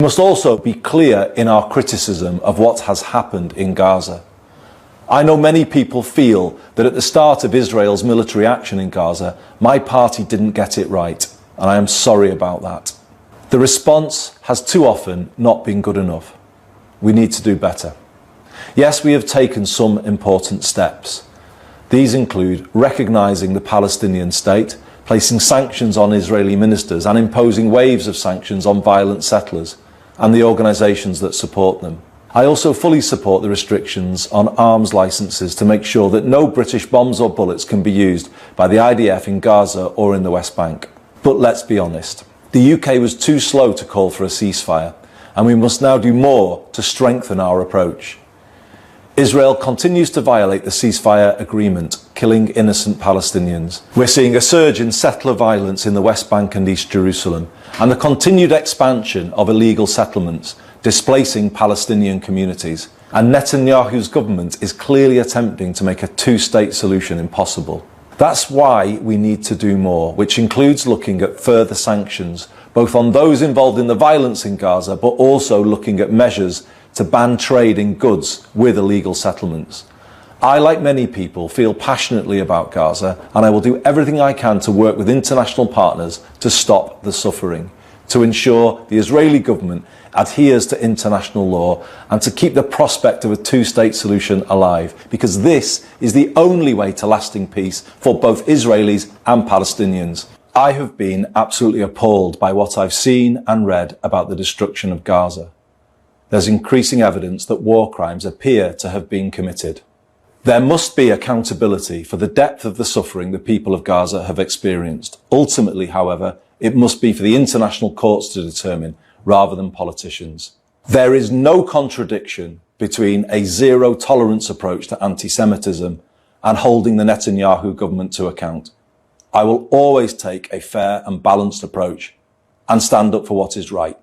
We must also be clear in our criticism of what has happened in Gaza. I know many people feel that at the start of Israel's military action in Gaza, my party didn't get it right, and I am sorry about that. The response has too often not been good enough. We need to do better. Yes, we have taken some important steps. These include recognising the Palestinian state, placing sanctions on Israeli ministers and imposing waves of sanctions on violent settlers and the organisations that support them. I also fully support the restrictions on arms licences to make sure that no British bombs or bullets can be used by the IDF in Gaza or in the West Bank. But let's be honest, the UK was too slow to call for a ceasefire, and we must now do more to strengthen our approach. Israel continues to violate the ceasefire agreement, killing innocent Palestinians. We're seeing a surge in settler violence in the West Bank and East Jerusalem, and the continued expansion of illegal settlements, displacing Palestinian communities. And Netanyahu's government is clearly attempting to make a two-state solution impossible. That's why we need to do more, which includes looking at further sanctions, both on those involved in the violence in Gaza, but also looking at measures to ban trade in goods with illegal settlements. I, like many people, feel passionately about Gaza, and I will do everything I can to work with international partners to stop the suffering, to ensure the Israeli government adheres to international law, and to keep the prospect of a two-state solution alive, because this is the only way to lasting peace for both Israelis and Palestinians. I have been absolutely appalled by what I've seen and read about the destruction of Gaza. There's increasing evidence that war crimes appear to have been committed. There must be accountability for the depth of the suffering the people of Gaza have experienced. Ultimately, however, it must be for the international courts to determine, rather than politicians. There is no contradiction between a zero-tolerance approach to anti-Semitism and holding the Netanyahu government to account. I will always take a fair and balanced approach and stand up for what is right.